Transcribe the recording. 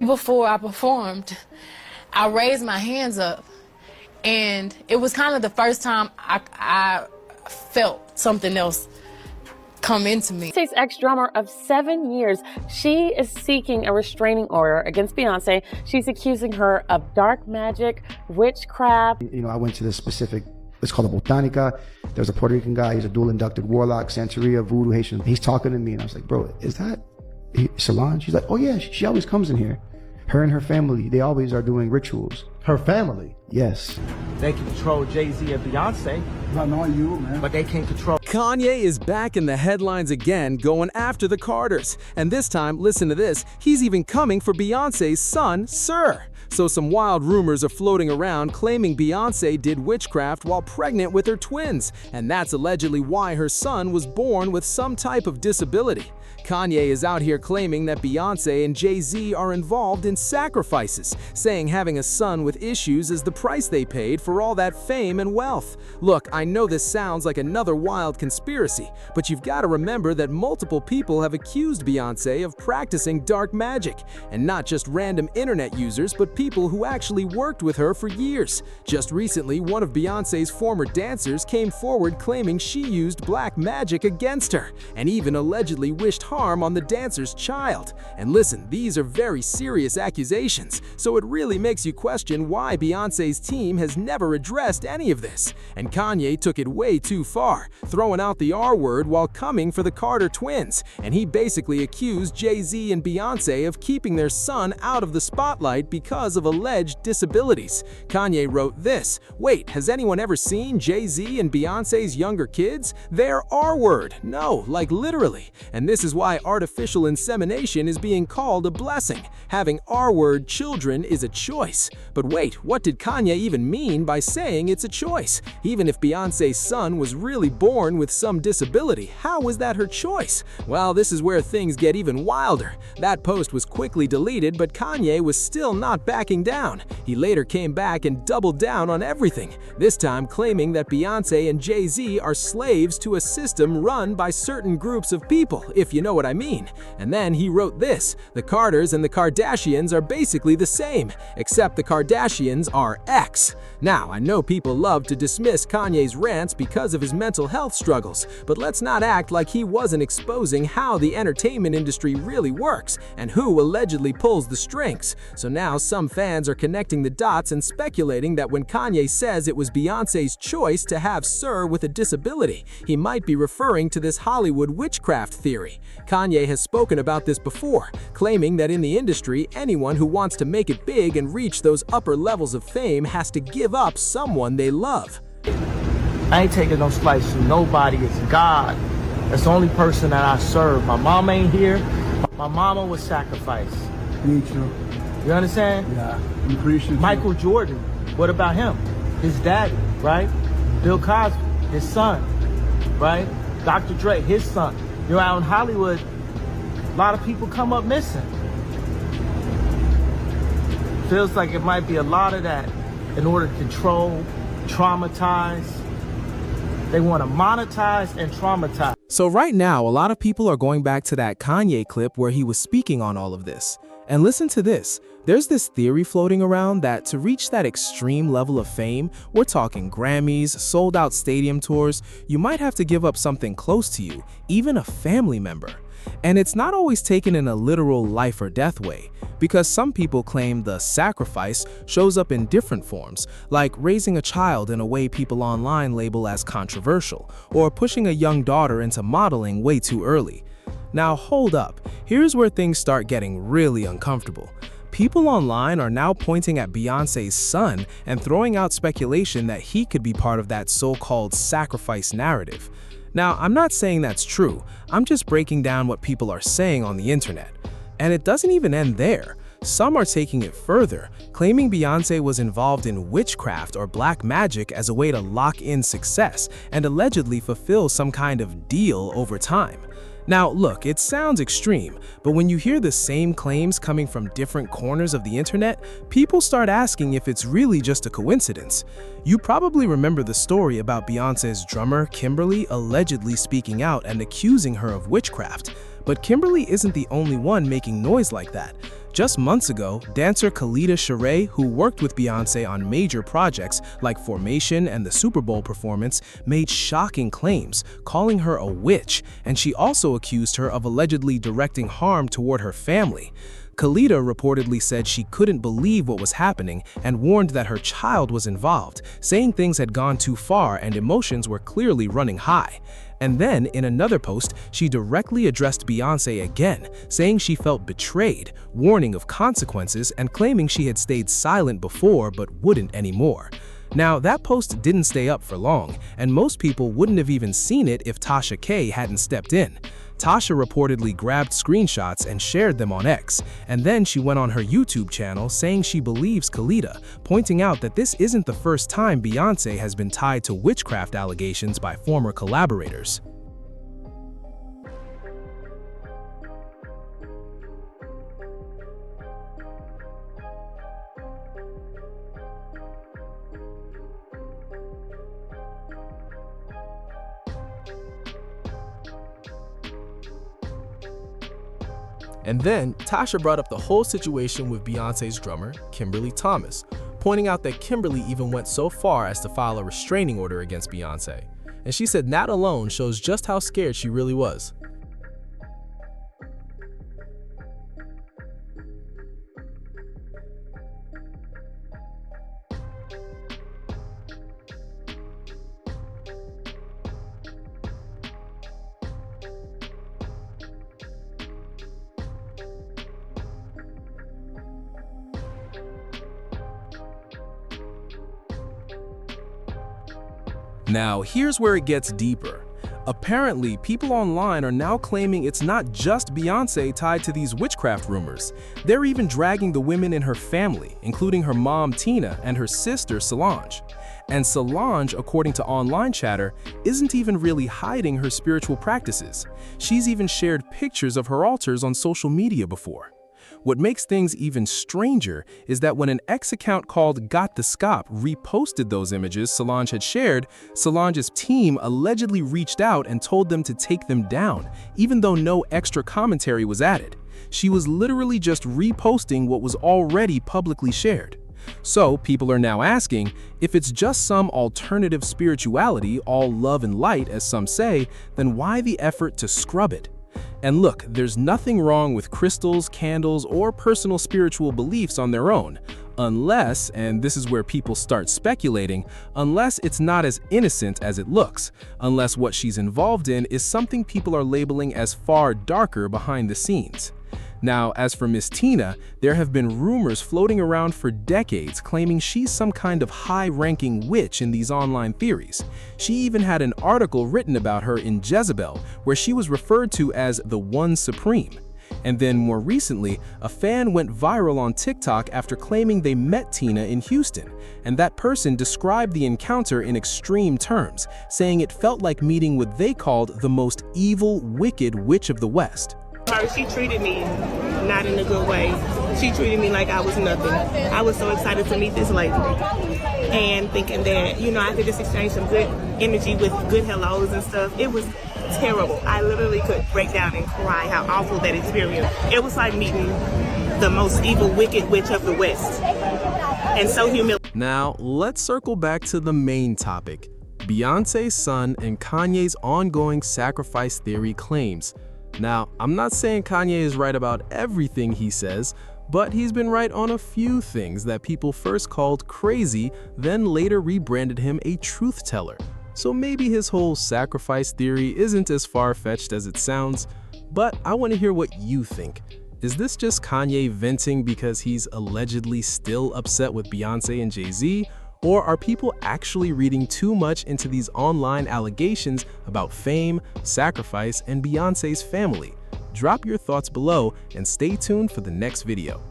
Before I performed, I raised my hands up, and it was kind of the first time I felt something else come into me. Beyonce's ex-drummer of 7 years, she is seeking a restraining order against Beyonce. She's accusing her of dark magic, witchcraft. You know, I went to this specific, it's called a botanica. There's a Puerto Rican guy, he's a dual inducted warlock, Santeria, voodoo, Haitian. He's talking to me and I was like, bro, is that Solange? She's like, oh yeah, she always comes in here. Her and her family, they always are doing rituals. Her family? Yes. They can control Jay-Z and Beyonce. Not you, man. But they can't control. Kanye is back in the headlines again, going after the Carters. And this time, listen to this, he's even coming for Beyonce's son, Sir. So some wild rumors are floating around claiming Beyonce did witchcraft while pregnant with her twins. And that's allegedly why her son was born with some type of disability. Kanye is out here claiming that Beyonce and Jay-Z are involved in sacrifices, saying having a son with issues is the price they paid for all that fame and wealth. Look, I know this sounds like another wild conspiracy, but you've got to remember that multiple people have accused Beyonce of practicing dark magic, and not just random internet users, but people who actually worked with her for years. Just recently, one of Beyonce's former dancers came forward claiming she used black magic against her, and even allegedly wished harm on the dancer's child. And listen, these are very serious accusations, so it really makes you question why Beyonce's team has never addressed any of this. And Kanye took it way too far, throwing out the R word while coming for the Carter twins, and he basically accused Jay-Z and Beyonce of keeping their son out of the spotlight because of alleged disabilities. Kanye wrote this, "Wait, has anyone ever seen Jay-Z and Beyonce's younger kids? They're R word. No, like literally. And this is why artificial insemination is being called a blessing. Having R-word children is a choice." But wait, what did Kanye even mean by saying it's a choice? Even if Beyonce's son was really born with some disability, how was that her choice? Well, this is where things get even wilder. That post was quickly deleted, but Kanye was still not backing down. He later came back and doubled down on everything, this time claiming that Beyonce and Jay-Z are slaves to a system run by certain groups of people, if you know what I mean. And then he wrote this, "The Carters and the Kardashians are basically the same, except the Kardashians are X." Now, I know people love to dismiss Kanye's rants because of his mental health struggles, but let's not act like he wasn't exposing how the entertainment industry really works and who allegedly pulls the strings. So now some fans are connecting the dots and speculating that when Kanye says it was Beyonce's choice to have Sir with a disability, he might be referring to this Hollywood witchcraft theory. Kanye has spoken about this before, claiming that in the industry, anyone who wants to make it big and reach those upper levels of fame has to give up someone they love. I ain't taking no slice from nobody. It's God. That's the only person that I serve. My mom ain't here. My mama was sacrificed. Me too. You understand? Yeah, I'm appreciative. Michael Jordan, what about him? His daddy, right? Bill Cosby, his son, right? Dr. Dre, his son. You know, out in Hollywood, a lot of people come up missing. Feels like it might be a lot of that in order to control, traumatize. They want to monetize and traumatize. So right now, a lot of people are going back to that Kanye clip where he was speaking on all of this. And listen to this. There's this theory floating around that to reach that extreme level of fame, we're talking Grammys, sold-out stadium tours, you might have to give up something close to you, even a family member. And it's not always taken in a literal life or death way, because some people claim the sacrifice shows up in different forms, like raising a child in a way people online label as controversial, or pushing a young daughter into modeling way too early. Now hold up, here's where things start getting really uncomfortable. People online are now pointing at Beyonce's son and throwing out speculation that he could be part of that so-called sacrifice narrative. Now, I'm not saying that's true, I'm just breaking down what people are saying on the internet. And it doesn't even end there. Some are taking it further, claiming Beyonce was involved in witchcraft or black magic as a way to lock in success and allegedly fulfill some kind of deal over time. Now look, it sounds extreme, but when you hear the same claims coming from different corners of the internet, people start asking if it's really just a coincidence. You probably remember the story about Beyonce's drummer, Kimberly, allegedly speaking out and accusing her of witchcraft. But Kimberly isn't the only one making noise like that. Just months ago, dancer Khalida Sheree, who worked with Beyonce on major projects like Formation and the Super Bowl performance, made shocking claims, calling her a witch, and she also accused her of allegedly directing harm toward her family. Khalida reportedly said she couldn't believe what was happening and warned that her child was involved, saying things had gone too far and emotions were clearly running high. And then, in another post, she directly addressed Beyonce again, saying she felt betrayed, warning of consequences, and claiming she had stayed silent before but wouldn't anymore. Now, that post didn't stay up for long, and most people wouldn't have even seen it if Tasha K hadn't stepped in. Tasha reportedly grabbed screenshots and shared them on X, and then she went on her YouTube channel saying she believes Khalida, pointing out that this isn't the first time Beyonce has been tied to witchcraft allegations by former collaborators. And then, Tasha brought up the whole situation with Beyonce's drummer, Kimberly Thomas, pointing out that Kimberly even went so far as to file a restraining order against Beyonce. And she said that alone shows just how scared she really was. Now, here's where it gets deeper. Apparently, people online are now claiming it's not just Beyonce tied to these witchcraft rumors. They're even dragging the women in her family, including her mom Tina and her sister Solange. And Solange, according to online chatter, isn't even really hiding her spiritual practices. She's even shared pictures of her altars on social media before. What makes things even stranger is that when an X account called Got the Scop reposted those images Solange had shared, Solange's team allegedly reached out and told them to take them down, even though no extra commentary was added. She was literally just reposting what was already publicly shared. So people are now asking, if it's just some alternative spirituality, all love and light as some say, then why the effort to scrub it? And look, there's nothing wrong with crystals, candles, or personal spiritual beliefs on their own, unless, and this is where people start speculating, unless it's not as innocent as it looks, unless what she's involved in is something people are labeling as far darker behind the scenes. Now, as for Miss Tina, there have been rumors floating around for decades claiming she's some kind of high-ranking witch in these online theories. She even had an article written about her in Jezebel, where she was referred to as the One Supreme. And then more recently, a fan went viral on TikTok after claiming they met Tina in Houston, and that person described the encounter in extreme terms, saying it felt like meeting what they called the most evil, wicked witch of the West. She treated me not in a good way. She treated me like I was nothing. I was so excited to meet this lady and thinking that, I could just exchange some good energy with good hellos and stuff. It was terrible. I literally could break down and cry how awful that experience. It was like meeting the most evil, wicked witch of the West. And so humiliating. Now, let's circle back to the main topic, Beyonce's son and Kanye's ongoing sacrifice theory claims. Now, I'm not saying Kanye is right about everything he says, but he's been right on a few things that people first called crazy, then later rebranded him a truth teller. So maybe his whole sacrifice theory isn't as far-fetched as it sounds, but I want to hear what you think. Is this just Kanye venting because he's allegedly still upset with Beyonce and Jay-Z? Or are people actually reading too much into these online allegations about fame, sacrifice, and Beyonce's family? Drop your thoughts below and stay tuned for the next video.